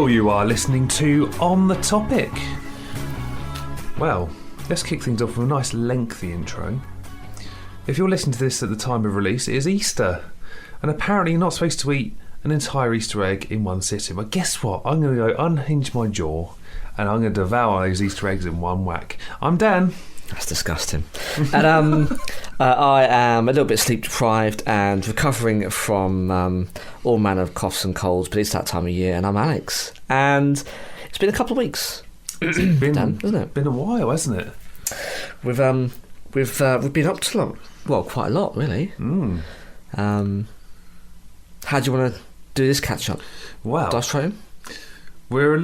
Hello, you are listening to On The Topic. Well, let's kick things off with a nice lengthy intro. If you're listening to this at the time of release, it is Easter. And apparently you're not supposed to eat an entire Easter egg in one sitting. But guess what? I'm going to go unhinge my jaw and I'm going to devour those Easter eggs in one whack. I'm Dan. That's disgusting. And I am a little bit sleep deprived and recovering from all manner of coughs and colds, but it's that time of year. And I'm Alex. And it's been a couple of weeks. It's been, Dan, hasn't it? Been a while, hasn't it? We've been up to quite a lot, really. How do you want to do this catch up? Wow. Dice Throne? We're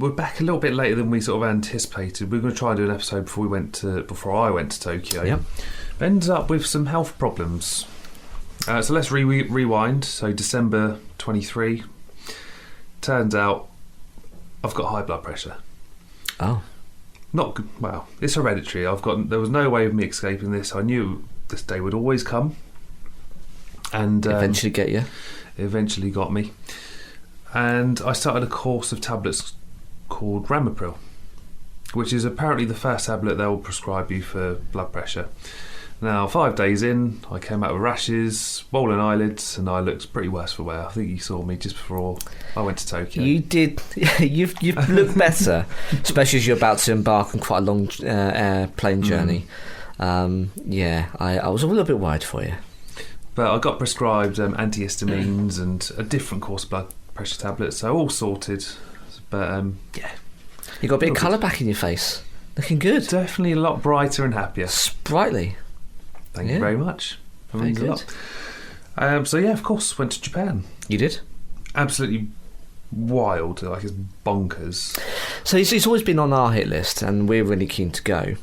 back a little bit later than we sort of anticipated. We're going to try and do an episode before I went to Tokyo. Yep. Ended up with some health problems. So let's rewind. So December 23. Turns out I've got high blood pressure. Oh. Not good. Well, it's hereditary. There was no way of me escaping this. I knew this day would always come. And Eventually get you. It eventually got me. And I started a course of tablets called Ramipril, which is apparently the first tablet they'll prescribe you for blood pressure. Now, 5 days in, I came out with rashes, swollen eyelids, and I looked pretty worse for wear. I think you saw me just before I went to Tokyo. You did. You've looked better, especially as you're about to embark on quite a long plane journey. I was a little bit worried for you. But I got prescribed antihistamines and a different course of blood pressure tablets, so all sorted. But You got a bit of colour back in your face. Looking good. Definitely a lot brighter and happier. Sprightly. Thank you very much. Very good. A lot. So yeah, of course, went to Japan. You did? Absolutely wild, like it's bonkers. So it's always been on our hit list, and we're really keen to go.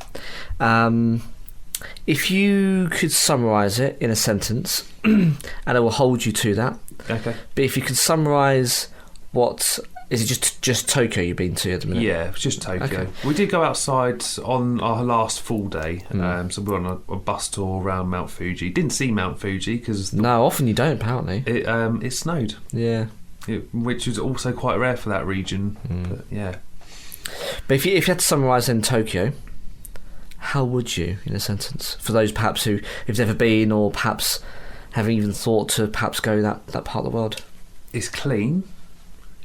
If you could summarise it in a sentence, and I will hold you to that. Okay. But if you could summarise what... Is it just Tokyo you've been to at the minute? Yeah, it's just Tokyo. Okay. We did go outside on our last full day. So we were on a bus tour around Mount Fuji. Didn't see Mount Fuji because... No, often you don't, apparently. It snowed. Yeah. Which is also quite rare for that region. But yeah. But if you had to summarise in Tokyo, how would you, in a sentence? For those perhaps who have never been or perhaps haven't even thought to perhaps go that part of the world. It's clean.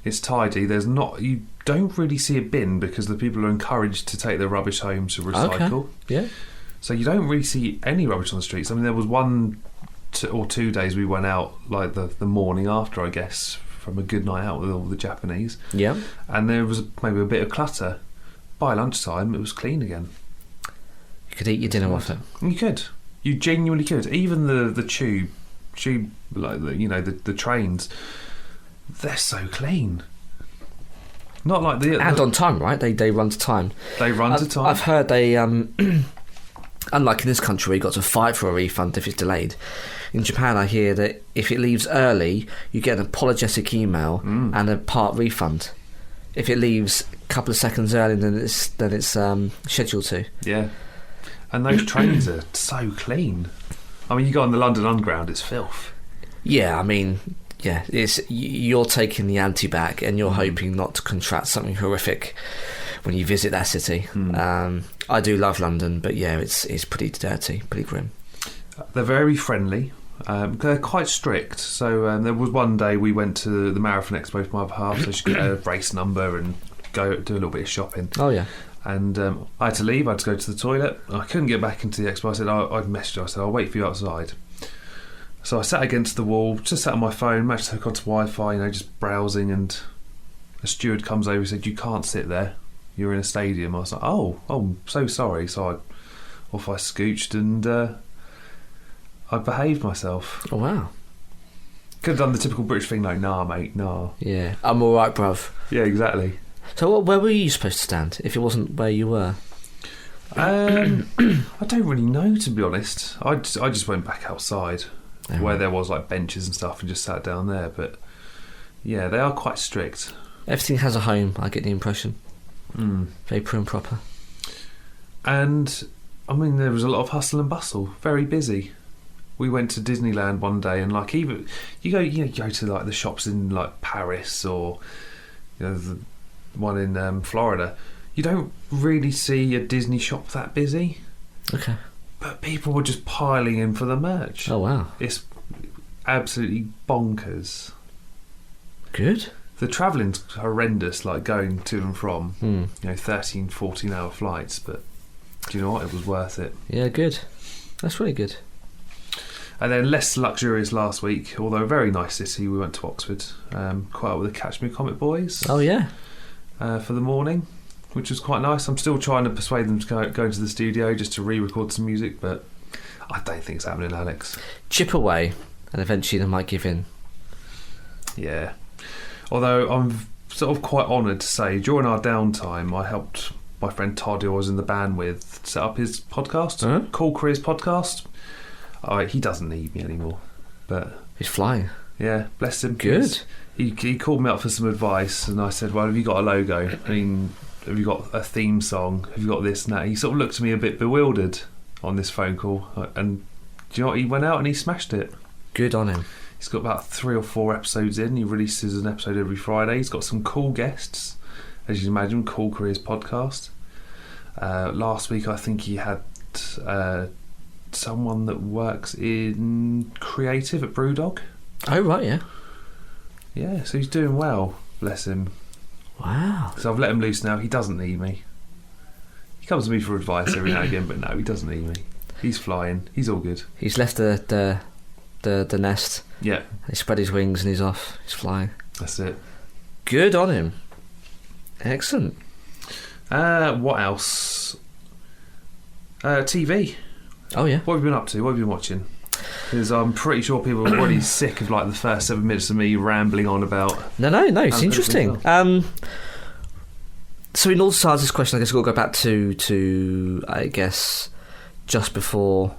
It's tidy. You don't really see a bin because the people are encouraged to take their rubbish home to recycle. Okay. Yeah. So you don't really see any rubbish on the streets. I mean, there was 1 or 2 days we went out, like the morning after, I guess, from a good night out with all the Japanese. Yeah. And there was maybe a bit of clutter. By lunchtime, it was clean again. You could eat your dinner off it. You could. You genuinely could. Even the tube, like the trains. They're so clean. Not like and on time, right? They run to time. They run to time. I've heard they, unlike in this country where you got to fight for a refund if it's delayed. In Japan, I hear that if it leaves early, you get an apologetic email and a part refund. If it leaves a couple of seconds early, then it's scheduled to. Yeah, and those trains are so clean. I mean, you go on the London Underground, it's filth. Yeah, I mean. Yeah, you're taking the ante back and you're hoping not to contract something horrific when you visit that city. I do love London, but yeah, it's pretty dirty, pretty grim. They're very friendly. They're quite strict. So there was one day we went to the Marathon Expo with my other half, so she got a race number and go do a little bit of shopping. Oh yeah. And I had to leave. I had to go to the toilet. I couldn't get back into the expo. I said, I'd messaged her. I said, I'll wait for you outside. So I sat against the wall, just sat on my phone, managed to hook onto Wi-Fi, just browsing, and a steward comes over and said, you can't sit there, you're in a stadium. I was like, oh, I'm so sorry. So I scooched and I behaved myself. Oh, wow. Could have done the typical British thing, like, nah, mate, nah. Yeah, I'm all right, bruv. Yeah, exactly. So where were you supposed to stand if it wasn't where you were? I don't really know, to be honest. I just went back outside. Where there was like benches and stuff and just sat down there. But yeah, they are quite strict. Everything has a home, I get the impression. Very prim and proper. And I mean, there was a lot of hustle and bustle, very busy. We went to Disneyland one day, and like even you go to like the shops in like Paris or the one in Florida, you don't really see a Disney shop that busy. Okay. But people were just piling in for the merch. Oh, wow. It's absolutely bonkers. Good. The travelling's horrendous, like going to and from, 13, 14-hour flights, but do you know what? It was worth it. Yeah, good. That's really good. And then less luxurious last week, although a very nice city, we went to Oxford, quite out with the Catch Me Comic Boys. Oh, yeah. For the morning, which was quite nice. I'm still trying to persuade them to go into the studio just to re-record some music, but I don't think it's happening, Alex. Chip away, and eventually they might give in. Yeah. Although I'm sort of quite honoured to say, during our downtime, I helped my friend Todd, who I was in the band with, set up his podcast, Cool Careers Podcast. He doesn't need me anymore, but he's flying. Yeah, bless him. Good. He called me up for some advice, and I said, well, have you got a logo? I mean, have you got a theme song? Have you got this and that? He sort of looked at me a bit bewildered on this phone call, and do you know what? He went out and he smashed it. Good on him. He's got about 3 or 4 episodes in. He releases an episode every Friday. He's got some cool guests, as you can imagine, Cool Careers Podcast. Last week, I think he had someone that works in creative at Brewdog. Oh, right, yeah. Yeah, so he's doing well, bless him. Wow. So I've let him loose now. He doesn't need me. He comes to me for advice every now and again, but no, he doesn't need me. He's flying. He's all good. He's left the nest. Yeah. He spread his wings and he's off. He's flying. That's it. Good on him. Excellent. What else? TV. Oh, yeah. What have you been up to? What have you been watching? Because I'm pretty sure people are already sick of like the first 7 minutes of me rambling on about. No, it's interesting. So in order to answer this question, I guess we'll go back to I guess just before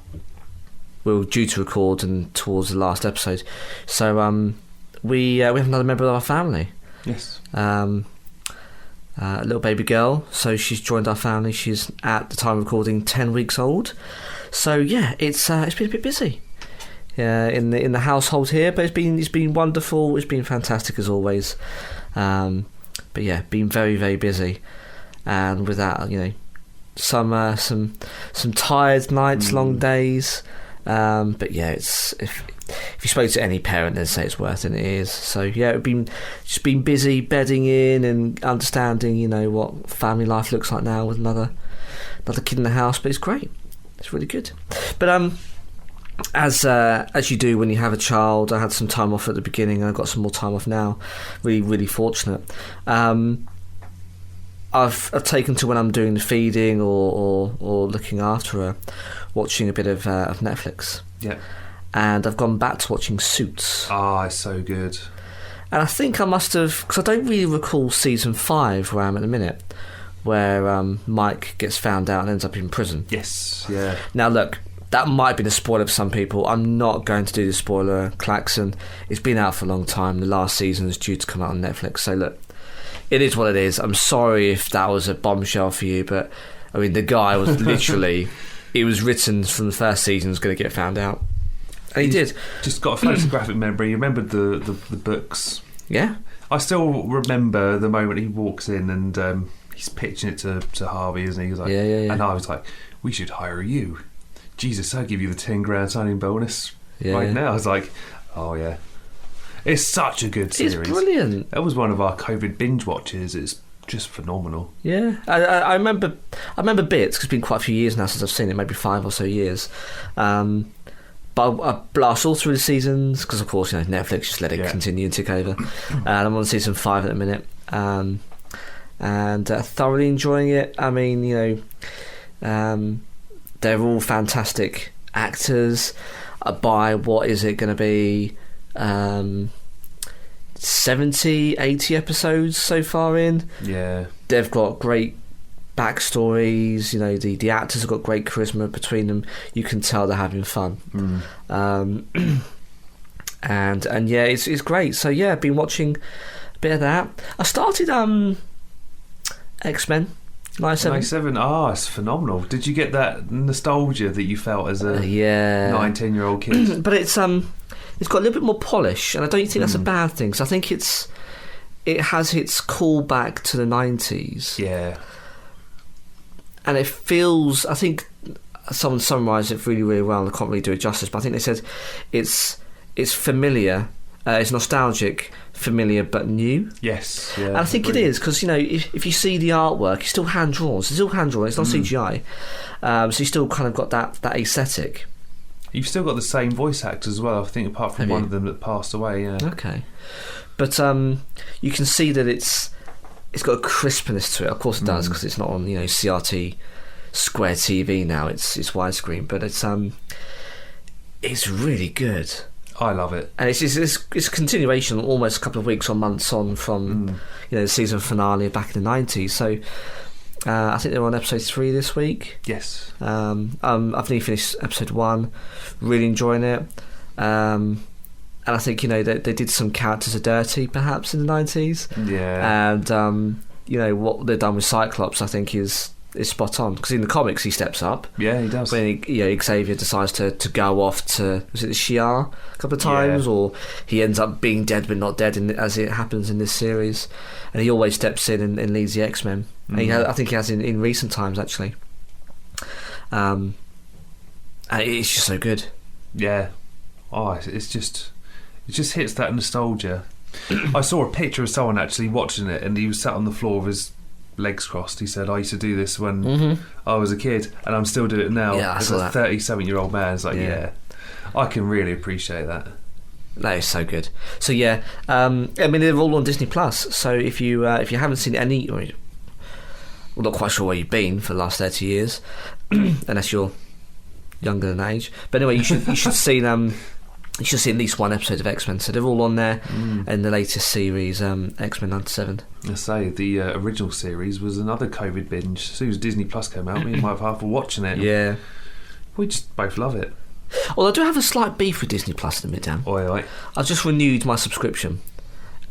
we were due to record and towards the last episode. So we have another member of our family. Yes. A little baby girl. So she's joined our family. She's at the time of recording 10 weeks old. So yeah, it's been a bit busy. In the household here, but it's been wonderful. It's been fantastic as always. But yeah, been very, very busy, and with that, some tired nights, long days. But yeah, it's if you spoke to any parent, they'd say it's worth it. And it is. So yeah, it's been busy bedding in and understanding, what family life looks like now with another kid in the house. But it's great. It's really good. But as you do when you have a child, I had some time off at the beginning and I've got some more time off now. Really, really fortunate. I've taken to when I'm doing the feeding or looking after her, watching a bit of Netflix. Yeah. And I've gone back to watching Suits. It's so good. And I think I must have, because I don't really recall season 5 where I am at the minute, where Mike gets found out and ends up in prison. Yes, yeah. Now look, that might be a spoiler for some people. I'm not going to do the spoiler klaxon. It's been out for a long time. The last season is due to come out on Netflix. So look, it is what it is. I'm sorry if that was a bombshell for you, but I mean, the guy was literally, it was written from the first season was going to get found out. And he did. Just got a photographic memory. You remembered the books. Yeah. I still remember the moment he walks in and he's pitching it to Harvey, isn't he? He's like, yeah. And Harvey's like, we should hire you. Jesus, I'll give you the 10 grand signing bonus right now. I was like, oh yeah. It's such a good series. It's brilliant. That was one of our COVID binge watches. It's just phenomenal. Yeah. I remember bits, because it's been quite a few years now since I've seen it, maybe 5 or so years. But I blast all through the seasons, because of course, Netflix just let it continue and tick over. And I'm on season 5 at the minute. And thoroughly enjoying it. I mean, they're all fantastic actors. By what is it going to be, 70, 80 episodes so far in? Yeah. They've got great backstories. The actors have got great charisma between them. You can tell they're having fun. And yeah, it's great. So yeah, I've been watching a bit of that. I started X-Men 97. It's phenomenal. Did you get that nostalgia that you felt as a 9-10-year-old kid? But it's got a little bit more polish, and I don't think that's a bad thing. So I think it's it has its callback to the 90s. Yeah. And it feels, I think someone summarised it really, really well, and I can't really do it justice, but I think they said it's familiar, it's nostalgic, familiar but new. Yes. Yeah, and I think it is, because, you know, if you see the artwork, it's still hand-drawn. It's still hand-drawn, it's not CGI. So you still kind of got that aesthetic. You've still got the same voice actors as well, I think, apart from one of them that passed away, yeah. Okay. But you can see that it's got a crispness to it. Of course it does, because it's not on, you know, CRT square TV now. It's widescreen, but it's really good. I love it. And it's a continuation, almost a couple of weeks or months on from you know, the season finale back in the 90s. So I think they're on episode 3 this week. Yes. I've only finished episode 1, really enjoying it. And I think, you know, they did some characters are dirty, perhaps, in the 90s. Yeah. And, you know, what they've done with Cyclops, I think, is spot on. Because in the comics, he steps up. Yeah, he does. When Xavier decides to go off to, was it the Shi'ar a couple of times? Yeah. Or he ends up being dead but not dead, as it happens in this series. And he always steps in and leads the X-Men. And I think he has in recent times, actually. And it's just so good. Yeah. Oh, it just hits that nostalgia. I saw a picture of someone actually watching it, and he was sat on the floor with his legs crossed. He said, I used to do this when I was a kid, and I'm still doing it now. Yeah, as a 37-year-old man. It's like, yeah, I can really appreciate that. That is so good. So yeah, I mean, they're all on Disney Plus. So if you haven't seen any, or I'm not quite sure where you've been for the last 30 years, unless you're younger than age. But anyway, you should see them. You should see at least one episode of X-Men. So they're all on there in the latest series, X-Men 97. I say the original series was another COVID binge. As soon as Disney Plus came out, me and my wife were watching it. Yeah, we just both love it. Although I do have a slight beef with Disney Plus in the mid-term. Oi. I've just renewed my subscription,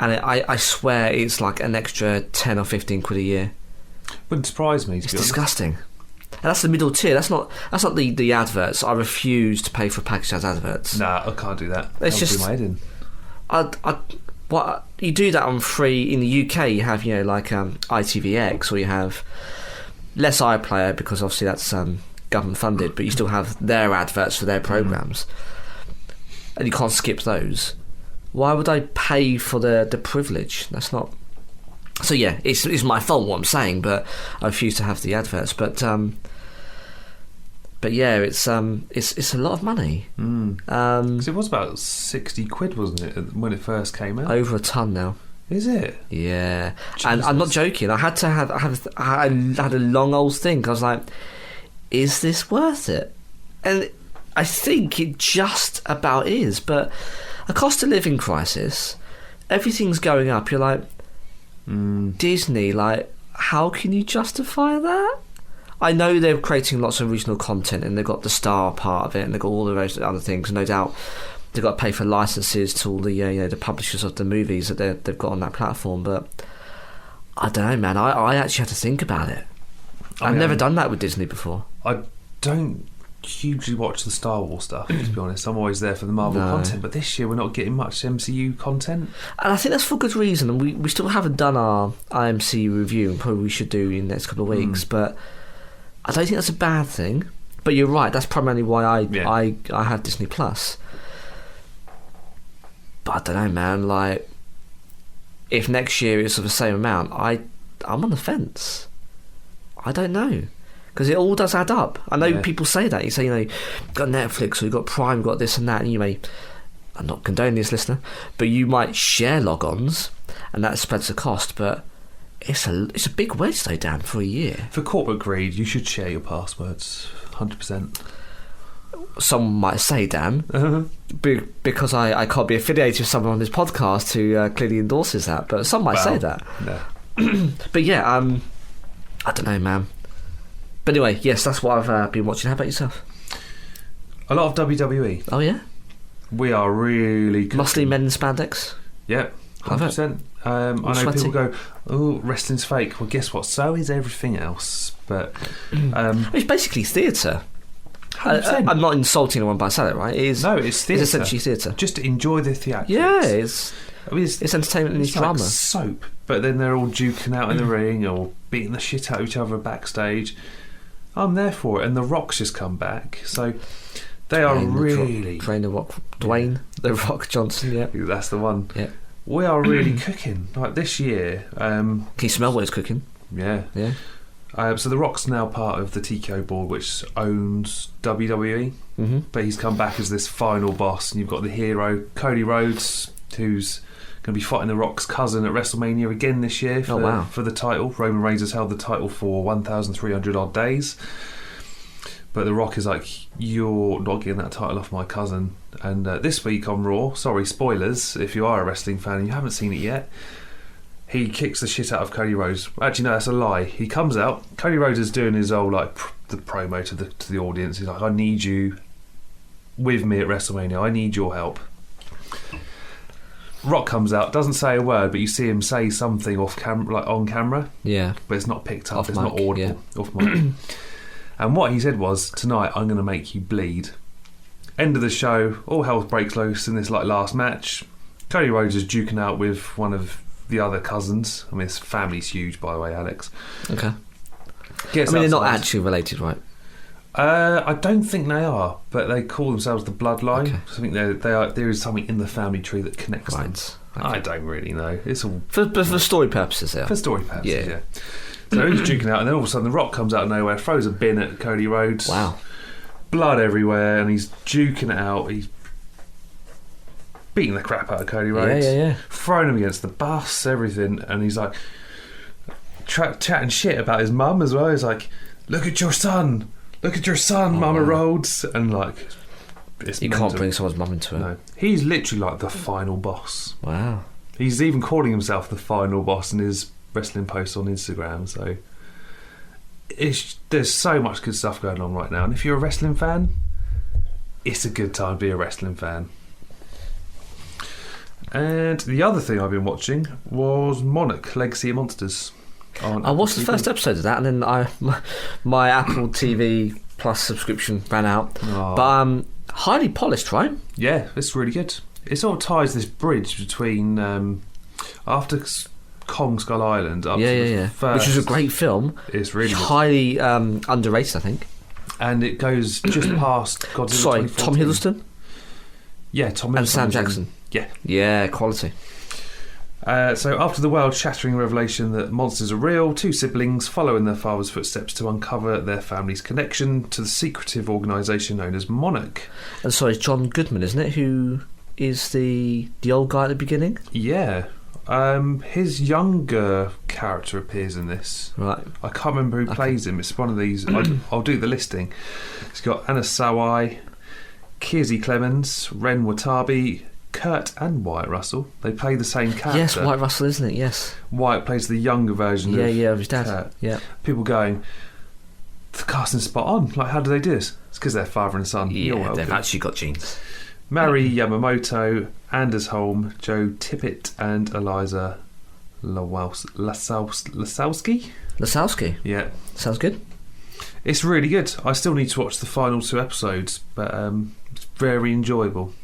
and I swear it's like an extra 10 or 15 quid a year. Wouldn't surprise me. It's disgusting. And that's the middle tier. That's not the adverts. I refuse to pay for a package that has adverts. Nah, I can't do that. It's just do my head in. What you do that on free in the UK? You have, you know, like ITVX, or you have less iPlayer, because obviously that's government funded, but you still have their adverts for their programs, and you can't skip those. Why would I pay for the privilege? That's not. So yeah, it's my fault what I'm saying, but I refuse to have the adverts. But yeah, it's a lot of money. Because it was about 60 quid, wasn't it, when it first came out? Over a ton now. Is it? Yeah. Jesus. And I'm not joking. I had a long old think. I was like, is this worth it? And I think it just about is. But a cost of living crisis, everything's going up. You're like, Disney, like, how can you justify that? I know they're creating lots of original content, and they've got the star part of it, and they've got all the rest of the other things. No doubt they've got to pay for licenses to all the the publishers of the movies that they've got on that platform. But I don't know, man. I actually had to think about it. I've never done that with Disney before. I don't hugely watch the Star Wars stuff, to be honest. I'm always there for the Marvel content, but this year we're not getting much MCU content, and I think that's for good reason. And we still haven't done our IMCU review, and probably we should do in the next couple of weeks. But I don't think that's a bad thing. But you're right, that's primarily why I have Disney Plus. But I don't know, man, like, if next year is of the same amount, I'm on the fence. I don't know, because it all does add up. I know people say that. You say, you've got Netflix, or you've got Prime, you've got this and that, and you may, I'm not condoning this, listener, but you might share log-ons, and that spreads the cost. But it's a big wedge though, Dan, for a year. For corporate greed, you should share your passwords, 100%. Some might say, Dan, because I can't be affiliated with someone on this podcast who clearly endorses that, but some might say that. No. But yeah, I don't know, man. But anyway, yes, that's what I've been watching. How about yourself? A lot of WWE. Oh yeah? We are really muscly men in spandex? Yeah, 100%. I know sweaty. people go, oh, wrestling's fake. Well, guess what? So is everything else. But it's basically theatre. I'm not insulting anyone by saying it, right? No, it's theatre. It's essentially theatre. Just enjoy the theatrics. Yeah, it's I mean, It's entertainment and it's like drama. soap, but then they're all duking out in the ring or beating the shit out of each other backstage. I'm there for it, and the Rock's just come back, so they are really Dwayne the Rock Johnson. Yeah, that's the one. Yeah, we are really cooking like this year. Can you smell what it's cooking? Yeah. So the Rock's now part of the TKO board, which owns WWE. Mm-hmm. But he's come back as this final boss, and you've got the hero Cody Rhodes, who's going to be fighting the Rock's cousin at WrestleMania again this year for the title. Roman Reigns has held the title for 1,300 odd days, but the Rock is like, you're not getting that title off my cousin. And this week on Raw, sorry, spoilers if you are a wrestling fan and you haven't seen it yet, he kicks the shit out of Cody Rhodes. Actually, no, that's a lie. He comes out. Cody Rhodes is doing his old the promo to the audience. He's like, I need you with me at WrestleMania. I need your help. Rock comes out, doesn't say a word, but you see him say something off camera, like on camera. Yeah, but it's not picked up. Off it's mic, not audible. yeah. Off mic. And what he said was, tonight I'm going to make you bleed. End of the show. All hell breaks loose in this last match. Cody Rhodes is duking out with one of the other cousins. I mean, his family's huge, by the way, Alex. Okay. They're not actually related, right? I don't think they are, but they call themselves the Bloodline. Okay. I think there is something in the family tree that connects them. Okay. I don't really know. It's all for story purposes. Yeah. For story purposes, yeah. So he's duking out, and then all of a sudden the Rock comes out of nowhere, throws a bin at Cody Rhodes. Wow. Blood everywhere, and he's duking it out. He's beating the crap out of Cody Rhodes. Yeah. Throwing him against the bus, everything, and he's like chatting shit about his mum as well. He's like, look at your son, Mama Rhodes. And you can't bring someone's mum into it. No. He's literally like the final boss. Wow. He's even calling himself the final boss in his wrestling posts on Instagram, so there's so much good stuff going on right now, and if you're a wrestling fan, it's a good time to be a wrestling fan. And the other thing I've been watching was Monarch Legacy of Monsters. I watched the first episode of that, and then my Apple TV Plus subscription ran out. But highly polished, right? Yeah, it's really good. It sort of ties this bridge between after Kong Skull Island up to the first, which is a great film. It's really highly underrated, I think. And it goes just past Godzilla. Sorry, Tom Hiddleston. Yeah, Tom Hiddleston and Sam Jackson. Yeah, quality. So after the world-shattering revelation that monsters are real, two siblings follow in their father's footsteps to uncover their family's connection to the secretive organisation known as Monarch. And sorry, it's John Goodman, isn't it? Who is the old guy at the beginning? Yeah. His younger character appears in this. Right. I can't remember who plays him. It's one of these. I'll do the listing. It's got Anna Sawai, Kiersey Clemens, Ren Watabe, Kurt and Wyatt Russell. They play the same character. Yes, Wyatt Russell, isn't it? Yes. Wyatt plays the younger version of his dad. Kurt. Yeah. People going, the casting's spot on. How do they do this? It's because they're father and son. You're welcome. They've actually got genes. Mary Yamamoto, Anders Holm, Joe Tippett, and Eliza Lasowski. Yeah. Sounds good. It's really good. I still need to watch the final 2 episodes, but it's very enjoyable.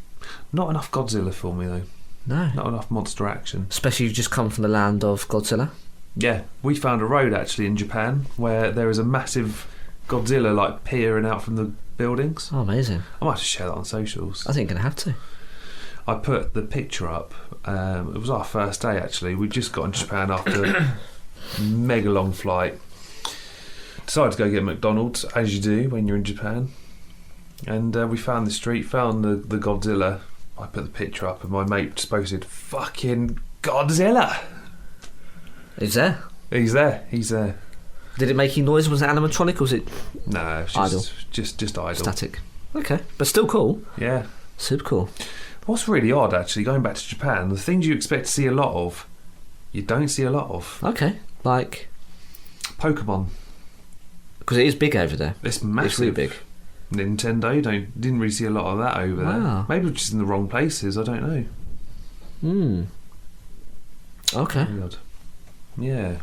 Not enough Godzilla for me, though. No. Not enough monster action. Especially you've just come from the land of Godzilla. Yeah. We found a road, actually, in Japan, where there is a massive Godzilla, peering out from the buildings. Oh, amazing. I might have to share that on socials. I think you're going to have to. I put the picture up. It was our first day, actually. We just got in Japan after a mega long flight. Decided to go get McDonald's, as you do when you're in Japan. And we found the street, found the Godzilla. I put the picture up, and my mate just posted, "Fucking Godzilla!" He's there. He's there. Did it make any noise? Was it animatronic, or was it? No, it's idle. Just idle. Static. Okay, but still cool. Yeah, super cool. What's really odd, actually, going back to Japan, the things you expect to see a lot of, you don't see a lot of. Okay, like Pokemon, because it is big over there. It's massive. It's really big. Nintendo, didn't really see a lot of that over there. Maybe we're just in the wrong places. I don't know. Okay. Weird. Yeah.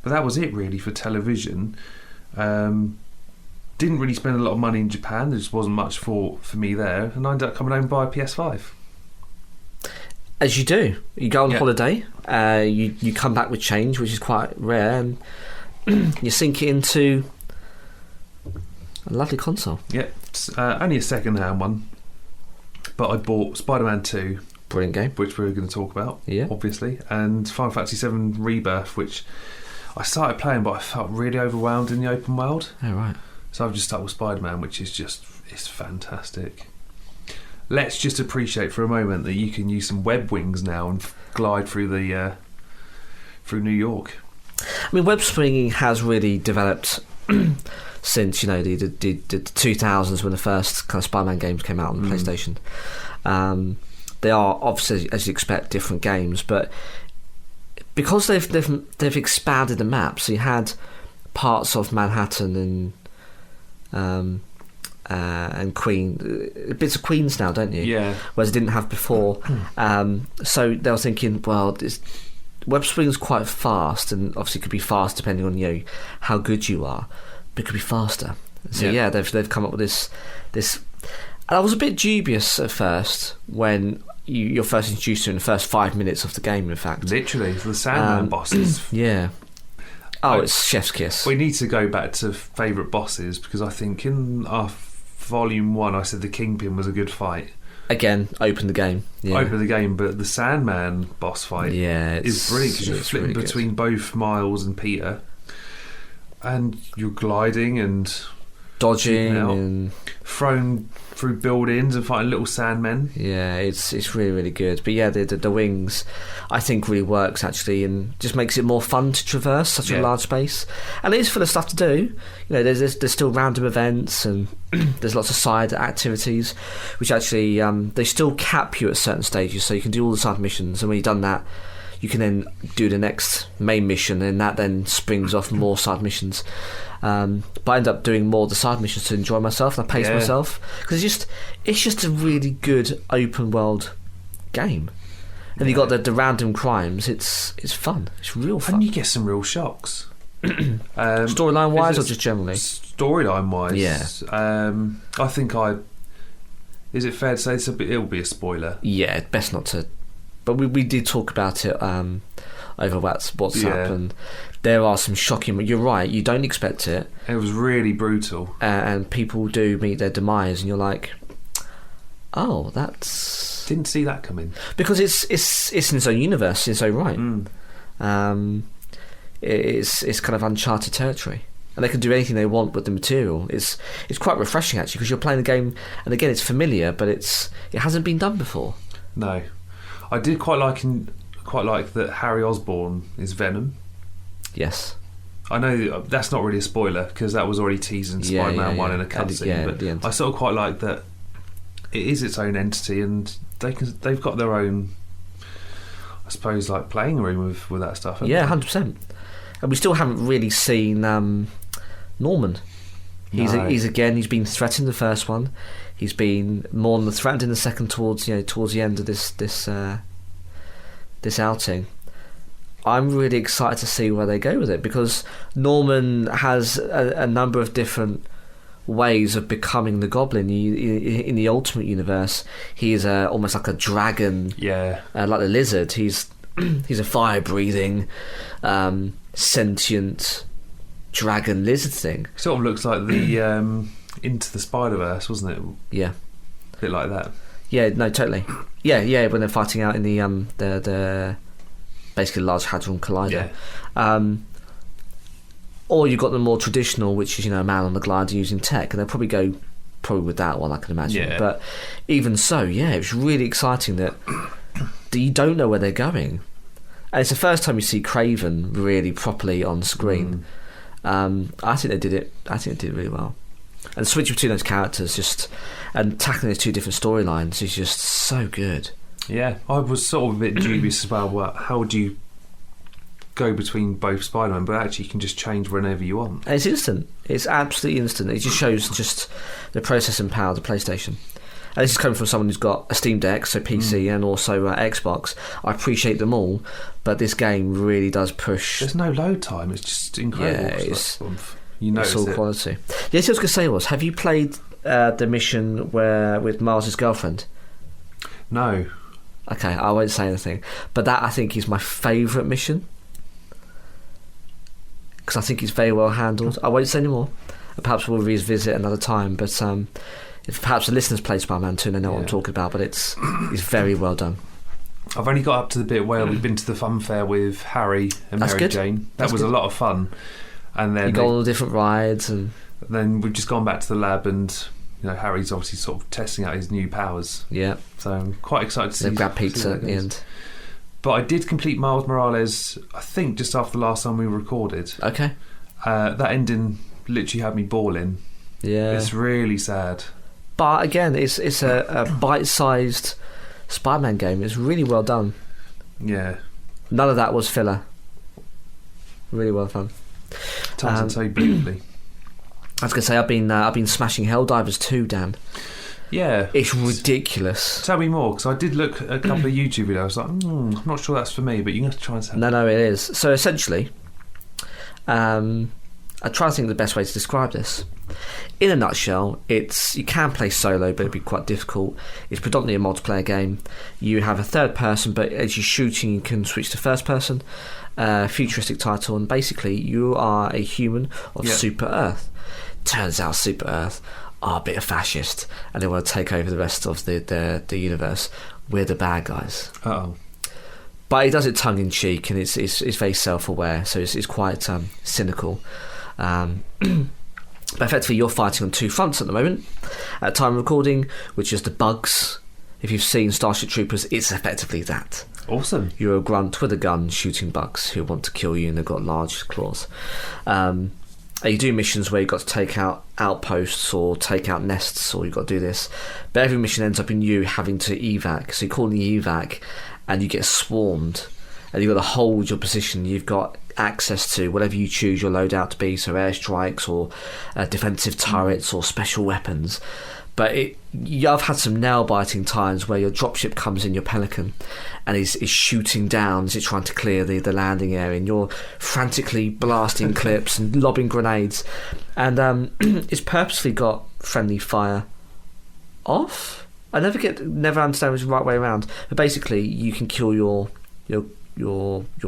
But that was it really for television. Didn't really spend a lot of money in Japan. There just wasn't much for me there, and I ended up coming home and buying a PS5. As you do. You go on Yeah. holiday, you come back with change, which is quite rare, and you sink it into a lovely console. Yeah, it's only a second-hand one, but I bought Spider-Man 2, Brilliant game. which we're going to talk about, Yeah. obviously, and Final Fantasy 7 Rebirth, which I started playing, but I felt really overwhelmed in the open world. Oh, right. So I've just stuck with Spider-Man, which is just, it's fantastic. Let's just appreciate for a moment that you can use some web wings now and glide through the through New York. I mean, web swinging has really developed since, you know, the 2000s when the first kind of Spider-Man games came out on the PlayStation. They are obviously, as you expect, different games, but because they've expanded the map, so you had parts of Manhattan and bits of Queens now, don't you? Yeah. Whereas it didn't have before. So they were thinking, well, web swing's quite fast, and obviously it could be fast depending on, you know, how good you are, but it could be faster. So yeah, they've come up with this. And I was a bit dubious at first when you're first introduced to in the first 5 minutes of the game. In fact, Literally, the Sandman bosses. yeah. Oh, it's chef's kiss. We need to go back to favourite bosses, because I think in our Volume 1 I said the Kingpin was a good fight. Again, open the game. Yeah. Open the game, but the Sandman boss fight is brilliant, because you're flipping really between both Miles and Peter, and you're gliding and dodging out, and thrown through buildings and fighting little Sandmen. yeah, it's really, really good. But yeah, the wings I think really works actually, and just makes it more fun to traverse such a large space. And it is full of stuff to do. You know, there's still random events, and there's lots of side activities which actually they still cap you at certain stages, so you can do all the side missions, and when you've done that, you can then do the next main mission, and that then springs off more side missions. But I end up doing more of the side missions to enjoy myself, and I pace myself, because it's just a really good open world game. And you got the random crimes. It's fun. It's real fun. And you get some real shocks. Storyline wise, or just generally? Storyline wise, yeah. I think is it fair to say it'll be a spoiler? Yeah, best not to. But we did talk about it over WhatsApp, and there are some shocking. You're right. You don't expect it. It was really brutal, and people do meet their demise, and you're like, oh, that's didn't see that coming, because it's in its own universe, in its own right. It's kind of uncharted territory, and they can do anything they want with the material. It's quite refreshing actually, because you're playing the game, and again, it's familiar, but it hasn't been done before. No. I did quite like that Harry Osborn is Venom. Yes. I know that's not really a spoiler, because that was already teased in Spider-Man 1 in a cutscene, but I sort of quite like that it is its own entity, and they've got their own, I suppose, like playing room with that stuff. Yeah, 100%. And we still haven't really seen Norman. He's been threatened in the first one. He's been more than threatened in the second towards the end of this outing. I'm really excited to see where they go with it, because Norman has a number of different ways of becoming the Goblin. In the Ultimate Universe, he's almost like a dragon, like the Lizard. He's a fire-breathing, sentient dragon lizard thing. Sort of looks like the Into the Spider-Verse, wasn't it? Yeah, a bit like that. Yeah, no, totally. Yeah, when they're fighting out in the basically Large Hadron Collider. Yeah. Or you've got the more traditional, which is, a man on the glider using tech, and they'll probably go with that one, I can imagine. Yeah. But even so, it's really exciting that you don't know where they're going, and it's the first time you see Craven really properly on screen. I think they did it. I think they did it really well. And switching between those characters, and tackling those two different storylines is just so good. Yeah, I was sort of a bit dubious as well. How would you go between both Spider-Man? But actually, you can just change whenever you want. And it's instant. It's absolutely instant. It just shows just the processing power of the PlayStation. And this is coming from someone who's got a Steam Deck, so PC, and also Xbox. I appreciate them all, but this game really does push. There's no load time. It's just incredible. Yeah, it's all quality. Yes, I was going to say have you played the mission with Miles' girlfriend? No. Okay, I won't say anything. But that, I think, is my favourite mission. Because I think it's very well handled. I won't say any more. Perhaps we'll revisit another time. But if perhaps the listeners play Spider-Man 2 and they know what I'm talking about. But it's very well done. I've only got up to the bit where we've been to the fun fair with Harry and Mary Jane. That was a lot of fun. And then you got all the different rides, and then we've just gone back to the lab, and Harry's obviously sort of testing out his new powers. Yeah. So I'm quite excited to see. They grab pizza at the end. But I did complete Miles Morales, I think, just after the last time we recorded. Okay. That ending literally had me bawling. Yeah. It's really sad. But again, it's a bite-sized Spider-Man game. It's really well done. Yeah. None of that was filler. Really well done. Times so beautifully. I was going to say, I've been smashing Helldivers 2, Dan. Yeah. It's ridiculous. Tell me more, because I did look at a couple of YouTube videos. I'm not sure that's for me, but you have to try and say. No, it is. So essentially, I try to think of the best way to describe this. In a nutshell, you can play solo, but it'd be quite difficult. It's predominantly a multiplayer game. You have a third person, but as you're shooting, you can switch to first person. Futuristic title, and basically you are a human of Super Earth. Turns out Super Earth are a bit of fascist, and they want to take over the rest of the universe. We're the bad guys. Uh-oh. But he does it tongue in cheek, and it's very self-aware, so it's quite cynical. But effectively, you're fighting on two fronts at the moment. At time of recording, which is the bugs. If you've seen Starship Troopers, it's effectively that. Awesome. You're a grunt with a gun shooting bugs who want to kill you, and they've got large claws. You do missions where you've got to take out outposts or take out nests, or you've got to do this. But every mission ends up in you having to evac. So you call the evac, and you get swarmed, and you've got to hold your position. You've got access to whatever you choose your loadout to be, so airstrikes or defensive turrets or special weapons. But I've had some nail-biting times where your dropship comes in, your Pelican, and is shooting down as it's trying to clear the landing area, and you're frantically blasting clips and lobbing grenades. And it's purposely got friendly fire off. I never understand what's the right way around. But basically, you can kill your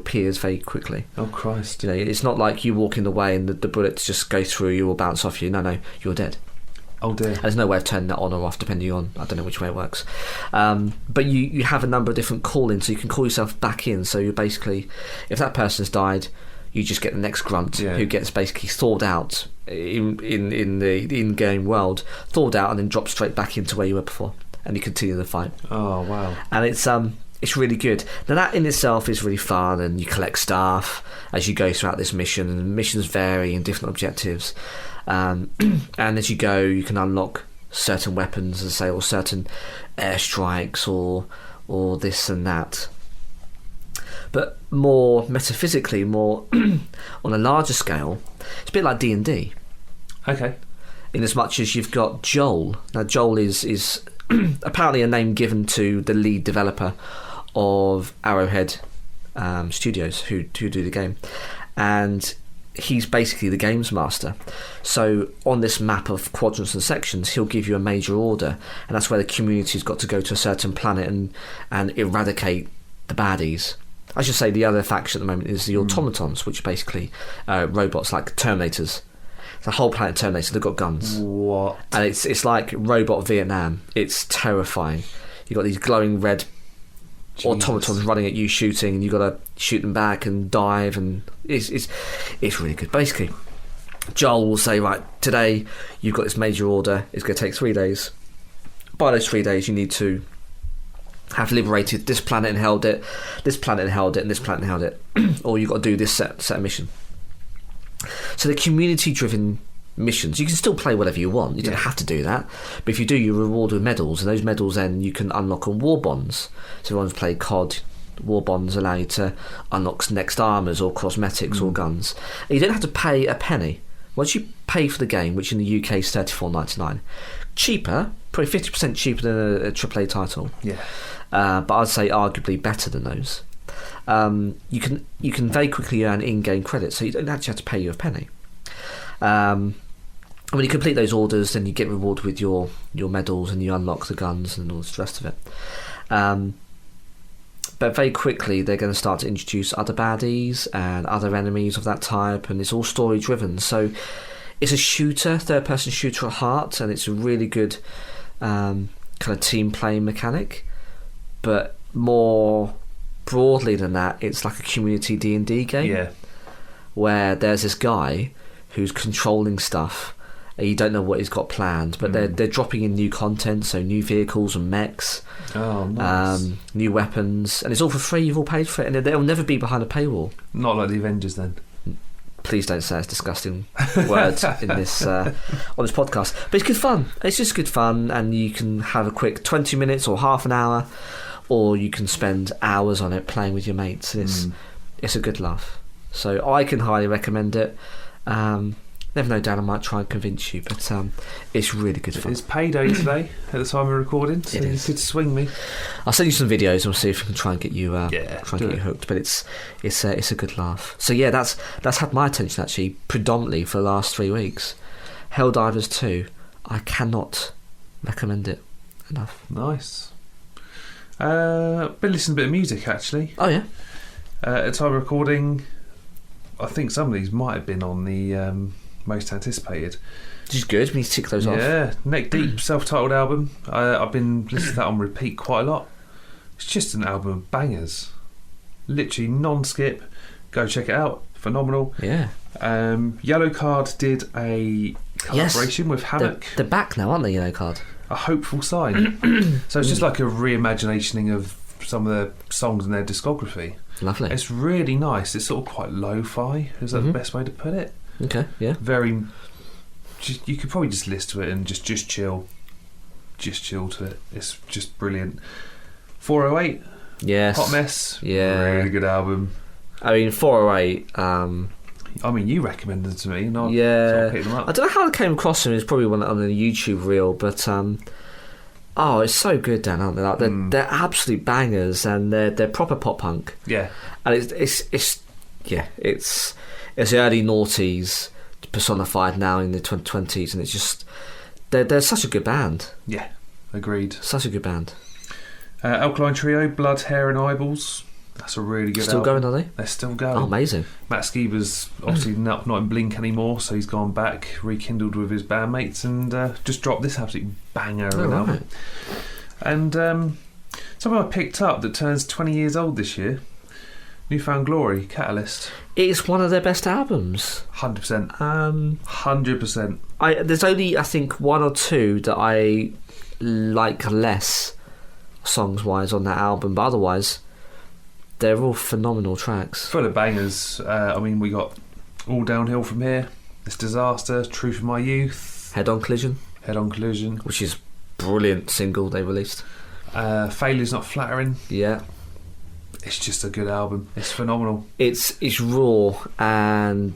peers very quickly. Oh Christ! It's not like you walk in the way and the bullets just go through you or bounce off you. No, you're dead. Oh dear. There's no way of turning that on or off depending on, I don't know which way it works. But you have a number of different call-ins, so you can call yourself back in. So you're basically, if that person's died, you just get the next grunt who gets basically thawed out in the in-game world, thawed out and then dropped straight back into where you were before, and you continue the fight. Oh wow. And it's really good. Now that in itself is really fun, and you collect stuff as you go throughout this mission, and missions vary in different objectives. And as you go, you can unlock certain weapons, as I say, or certain airstrikes, or this and that. But more metaphysically, more on a larger scale, it's a bit like D&D. Okay. In as much as you've got Joel. Now Joel is apparently a name given to the lead developer of Arrowhead Studios who do the game, and he's basically the games master. So on this map of quadrants and sections, he'll give you a major order, and that's where the community's got to go to a certain planet and eradicate the baddies. I should say the other faction at the moment is the automatons, which are basically robots like Terminators. The whole planet Terminator, they've got guns. What? And it's like robot Vietnam. It's terrifying. You've got these glowing red automatons running at you, shooting, and you've got to shoot them back and dive, and it's really good. Basically, Joel will say, right, today you've got this major order, it's going to take 3 days. By those 3 days you need to have liberated this planet and held it, this planet and held it, and this planet and held it. Or you've got to do this set of mission. So the community-driven missions, you can still play whatever you want, you don't have to do that, but if you do, you're rewarded with medals, and those medals then you can unlock on war bonds. So everyone's played COD, war bonds allow you to unlock next armours or cosmetics or guns, and you don't have to pay a penny. Once you pay for the game, which in the UK is $34.99, cheaper, probably 50% cheaper than a AAA title, but I'd say arguably better than those. You can very quickly earn in-game credits, so you don't actually have to pay you a penny. When you complete those orders, then you get rewarded with your medals, and you unlock the guns and all the rest of it. But very quickly they're going to start to introduce other baddies and other enemies of that type, and it's all story driven. So it's a shooter, third person shooter at heart, and it's a really good kind of team playing mechanic. But more broadly than that, it's like a community D&D game. Yeah. Where there's this guy who's controlling stuff, and you don't know what he's got planned, but they're dropping in new content, so new vehicles and mechs, new weapons, and it's all for free. You've all paid for it, and they'll never be behind a paywall. Not like the Avengers, then. Please don't say it's disgusting words in this on this podcast. But it's good fun. It's just good fun, and you can have a quick 20 minutes or half an hour, or you can spend hours on it playing with your mates. It's a good laugh. So I can highly recommend it. Never know, Dan, I might try and convince you, but it's really good fun. It's payday today at the time of recording, so you could swing me. I'll send you some videos and we'll see if we can try and get you you hooked. But it's a good laugh. So yeah, that's had my attention actually predominantly for the last 3 weeks. Helldivers 2, I cannot recommend it enough. Nice. Been listening to a bit of music actually. Oh yeah. At the time of recording, I think some of these might have been on the most anticipated. Which is good. We need to tick those off. Yeah, Neck Deep self-titled album. I've been listening to that on repeat quite a lot. It's just an album of bangers, literally non-skip. Go check it out. Phenomenal. Yeah. Yellow Card did a collaboration with Hammock. They're back now, aren't they? Yellow Card. A hopeful sign. So it's just like a reimagining of some of the songs in their discography. Lovely. It's really nice. It's sort of quite lo-fi. Is that the best way to put it? Okay, yeah. Very. You could probably just listen to it and just chill. Just chill to it. It's just brilliant. 408. Yes. Hot Mess. Yeah. Really good album. I mean, 408. I mean, you recommended it to me, and I yeah. picked them up. I don't know how I came across them. It's probably one on the YouTube reel, but oh, it's so good, Dan, aren't they? Like, they're absolute bangers, and they're proper pop punk. Yeah. And it's early noughties personified now in the 2020s, and it's just they're such a good band. Yeah, agreed. Such a good band. Alkaline Trio, Blood, Hair and Eyeballs. That's a really good Still album. going, are they? They're still going. Oh, amazing. Matt Skiba's obviously not in Blink anymore, so he's gone back, rekindled with his bandmates, and just dropped this absolute banger of an album. And something I picked up that turns 20 years old this year, Newfound Glory, Catalyst. It's one of their best albums. 100%. 100%. There's only, I think, one or two that I like less songs-wise on that album, but otherwise they're all phenomenal tracks. Full of bangers. I mean, we got All Downhill From Here, This Disaster, Truth of My Youth, Head On Collision, which is brilliant single they released. Failure's Not Flattering. Yeah. It's just a good album. It's phenomenal. It's raw and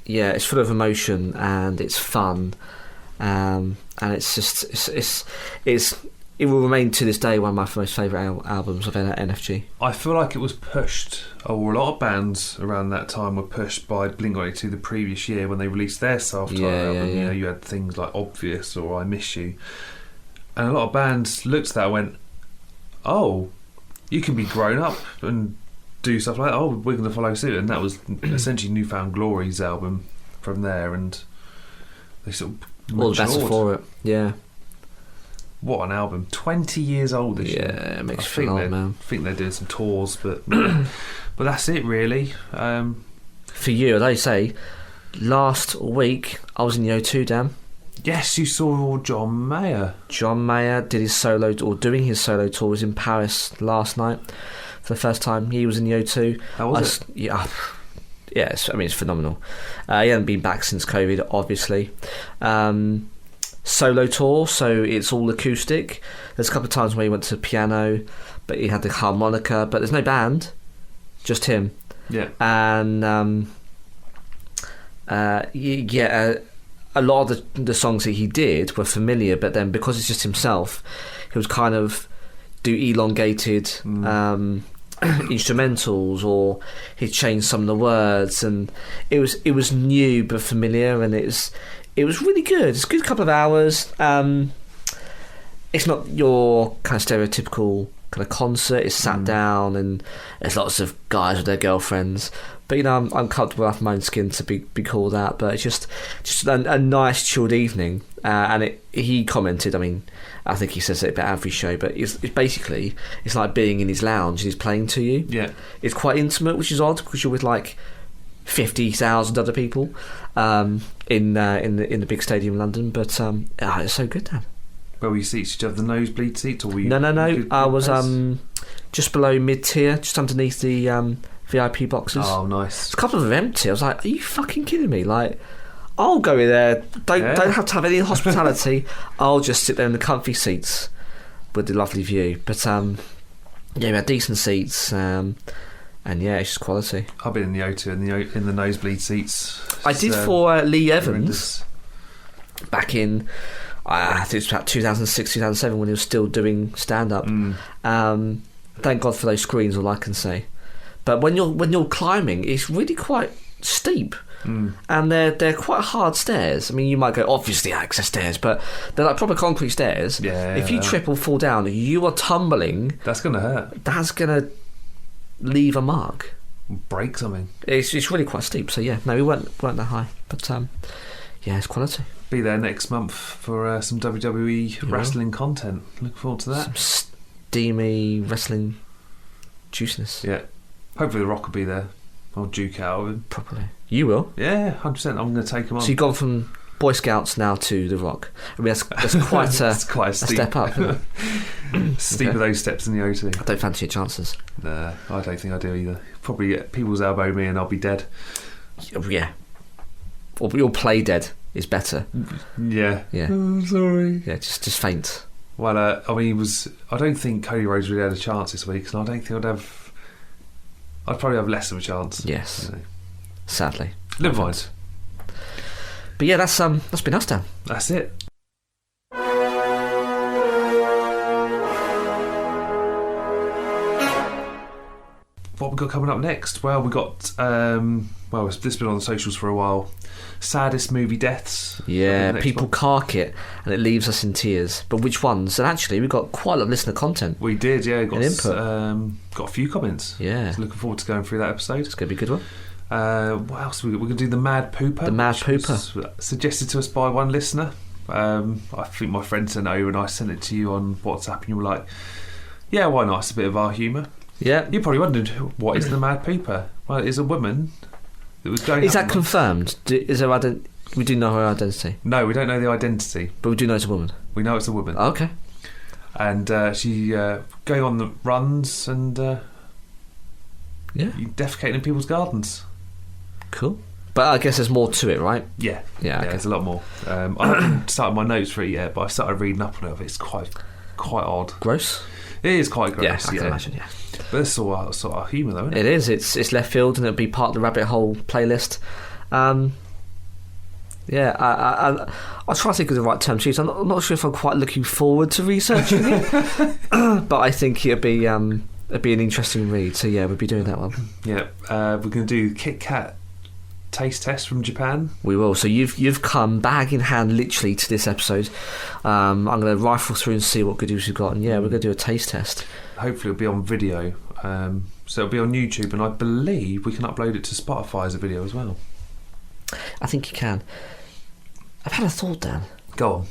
it's full of emotion and it's fun, and it's just it will remain to this day one of my most favourite albums of NFG. I feel like it was pushed, or a lot of bands around that time were pushed by Blink-182 the previous year when they released their self-titled album. You know, you had things like Obvious or I Miss You, and a lot of bands looked at that and went, "Oh, you can be grown up and do stuff like that. Oh, we're going to follow suit." And that was essentially Newfound Glory's album from there, and they sort of all the better for it. Yeah. What an album! 20 years old this year. Yeah, it makes you feel old, man. I think they're doing some tours, but that's it really. For you, as I say, last week I was in the O2, Dan. Yes, you saw John Mayer. John Mayer did his solo, or doing his solo tour, was in Paris last night for the first time. He was in the O2. How was it? Yeah, I mean, it's phenomenal. He hasn't been back since COVID, obviously. Solo tour, so it's all acoustic. There's a couple of times where he went to piano, but he had the harmonica, but there's no band, just him. Yeah. And a lot of the songs that he did were familiar, but then because it's just himself, he would kind of do elongated instrumentals, or he'd change some of the words, and it was new but familiar, and it was really good. It's a good couple of hours. It's not your kind of stereotypical kind of concert. It's sat down, and there's lots of guys with their girlfriends. But I'm comfortable enough in my own skin to be called out. But it's just a nice chilled evening. And he commented. I mean, I think he says it about every show, but it's basically it's like being in his lounge and he's playing to you. Yeah, it's quite intimate, which is odd because you're with like 50,000 other people in the big stadium in London. But it's so good, Dan. Where were your seats? Did you have the nosebleed seats, or were you? No. I was just below mid-tier, just underneath the VIP boxes. Oh, nice. There's a couple of them empty. I was like, are you fucking kidding me? Like, I'll go in there. Don't have to have any hospitality. I'll just sit there in the comfy seats with the lovely view. But we had decent seats. And yeah, it's just quality. I've been in the O2 in the nosebleed seats. I did for Lee Evans back in, I think it was about 2006, 2007 when he was still doing stand-up. Thank God for those screens, all I can say. But when you're climbing, it's really quite steep. And they're quite hard stairs. I mean, you might go, obviously access stairs, but they're like proper concrete stairs. Yeah. If you trip or fall down, you are tumbling. That's going to hurt. That's going to leave a mark. Break something. It's really quite steep. So yeah, no, we weren't that high, but yeah, it's quality. Be there next month for some WWE wrestling content. Look forward to that. Some steamy wrestling juiciness. Yeah. Hopefully The Rock will be there. I'll duke out of him. Properly. You will? Yeah, 100%. I'm going to take him on. So you've gone from Boy Scouts now to The Rock. I mean, that's quite a step up, isn't it? Steep of those steps in the O2. I don't fancy your chances. Nah, I don't think I do either. Probably people's elbow me and I'll be dead. Yeah. Or you'll play dead is better. Yeah. Oh, sorry. Yeah, just faint. Well, I mean, I don't think Cody Rhodes really had a chance this week, and I don't think I'd probably have less of a chance. Yes. You know. Sadly. Never mind. But yeah, that's been us, Dan. That's it. What we got coming up next? Well, we got this has been on the socials for a while. Saddest movie deaths. Yeah, people cark it and it leaves us in tears. But which ones? And actually, we got quite a lot of listener content. We did, yeah. Got input. Got a few comments. Yeah. So looking forward to going through that episode. It's going to be a good one. What else? We're going to do the Mad Pooper. The Mad Pooper. Suggested to us by one listener. I think my friend sent it over and I sent it to you on WhatsApp and you were like, yeah, why not? It's a bit of our humour. Yeah. You probably wondered, what is the Mad Pooper? Well, it is a woman that was going. Is that confirmed? We do know her identity? No, we don't know the identity. But we do know it's a woman? We know it's a woman. Oh, okay. And she going on the runs and defecating in people's gardens. Cool. But I guess there's more to it, right? Yeah. Yeah, okay. There's a lot more. I haven't started my notes for it yet, but I started reading up on it. It's quite odd. Gross? It is quite gross. Yeah, I can imagine, yeah. But it's sort of humour, though, isn't it? It is. It's left field, and it'll be part of the rabbit hole playlist. Yeah, I'll try to think of the right term to use. I'm not sure if I'm quite looking forward to researching it, but I think it'd be an interesting read. So yeah, we'll be doing that one. Yeah, we're going to do Kit Kat taste test from Japan. We will. So you've come bag in hand literally to this episode. I'm going to rifle through and see what goodies we've got, and yeah, we're going to do a taste test. Hopefully it'll be on video, so it'll be on YouTube, and I believe we can upload it to Spotify as a video as well. I think you can. I've had a thought, Dan. Go on.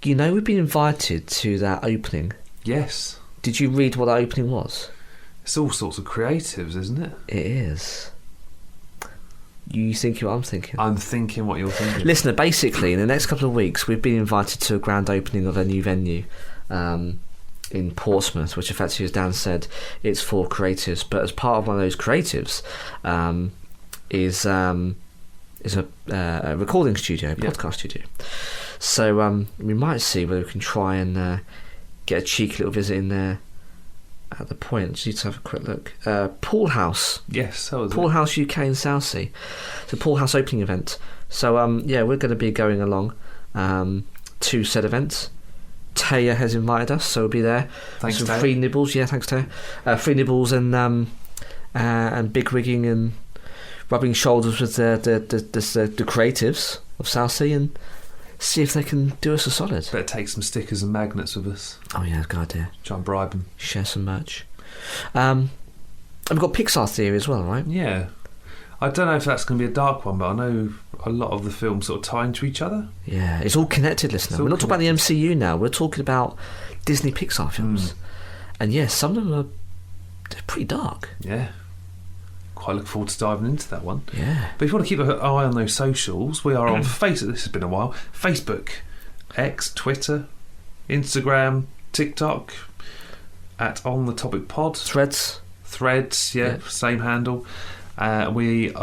You know we've been invited to that opening. Yes. Did you read what that opening was? It's all sorts of creatives, isn't it? It is. You thinking what I'm thinking? I'm thinking what you're thinking. Listener, basically, in the next couple of weeks, we've been invited to a grand opening of a new venue in Portsmouth, which effectively, as Dan said, it's for creatives. But as part of one of those creatives is a recording studio, a podcast studio. So we might see whether we can try and get a cheeky little visit in there at the point. Just need to have a quick look. Pool House. Yes, that was Pool it. House UK in Southsea. It's a Pool House opening event. So we're going to be going along to said events. Taya has invited us, so we'll be there. Thanks, some Taya. free nibbles. Yeah, thanks, Taya. Free nibbles and big wigging and rubbing shoulders with the creatives of Southsea and see if they can do us a solid. Better take some stickers and magnets with us. Oh yeah, good idea. Try and bribe them. Share some merch. And we've got Pixar Theory as well, right? Yeah. I don't know if that's going to be a dark one, but I know a lot of the films sort of tie into each other. Yeah, it's all connected, listener. We're not talking about the MCU now. We're talking about Disney Pixar films. And yes, some of them they're pretty dark. Yeah. Quite look forward to diving into that one. Yeah. But if you want to keep an eye on those socials, we are on Facebook. This has been a while. Facebook, X, Twitter, Instagram, TikTok, at On The Topic Pod. Threads, yeah. Same handle. We've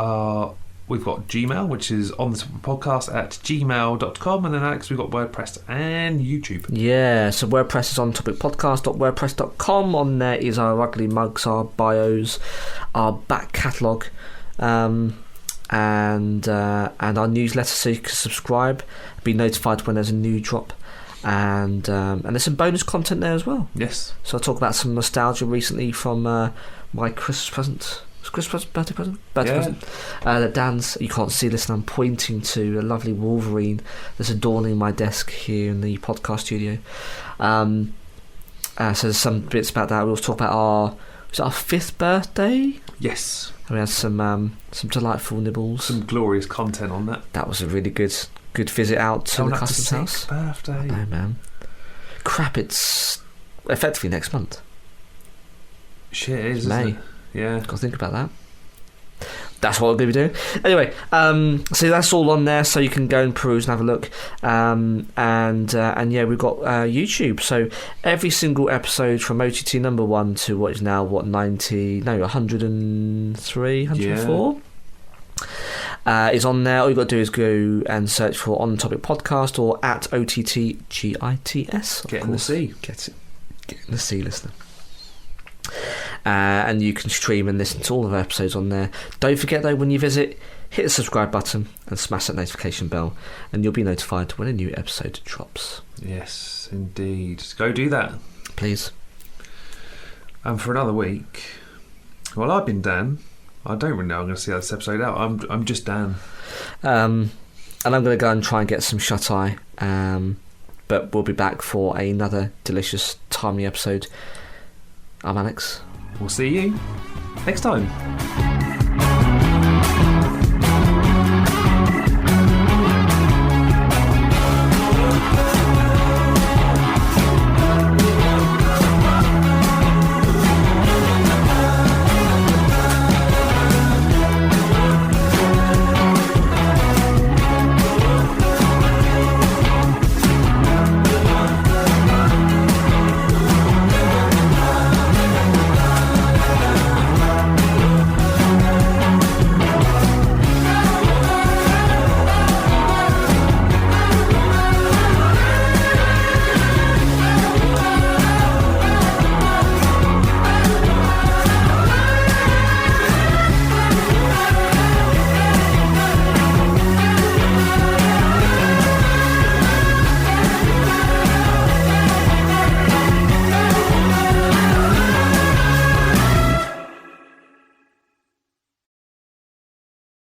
got Gmail, which is on the podcast at gmail.com, and then Alex, we've got WordPress and YouTube. Yeah, so WordPress is on topicpodcast.wordpress.com. On there is our ugly mugs, our bios, our back catalogue, and our newsletter, so you can subscribe, be notified when there's a new drop, and there's some bonus content there as well. Yes. So I talk about some nostalgia recently from my Christmas present. Christmas birthday present? Present. That Dan's, you can't see this, and I'm pointing to a lovely Wolverine that's adorning my desk here in the podcast studio. So there's some bits about that. We'll talk about our 5th birthday. Yes. And we had some delightful nibbles. Some glorious content on that. That was a really good visit out to the customs house. Birthday. I know, man. Crap, it's effectively next month. Shit, it is, May. isn't it? Yeah. Got to think about that. That's what I'm going to be doing. Anyway, so that's all on there, so you can go and peruse and have a look. And yeah, we've got YouTube. So every single episode from OTT number 1 to what is now 103, 104 is on there. All you've got to do is go and search for On Topic Podcast or at OTTGITS. Get in the sea. Get in the sea, listener. And you can stream and listen to all of our episodes on there. Don't forget though, when you visit, hit the subscribe button and smash that notification bell, and you'll be notified when a new episode drops. Yes, indeed. Go do that, please. And for another week, well, I've been Dan. I don't really know I'm going to see this episode out. I'm just Dan. And I'm going to go and try and get some shut eye. But we'll be back for another delicious, timely episode. I'm Alex. We'll see you next time.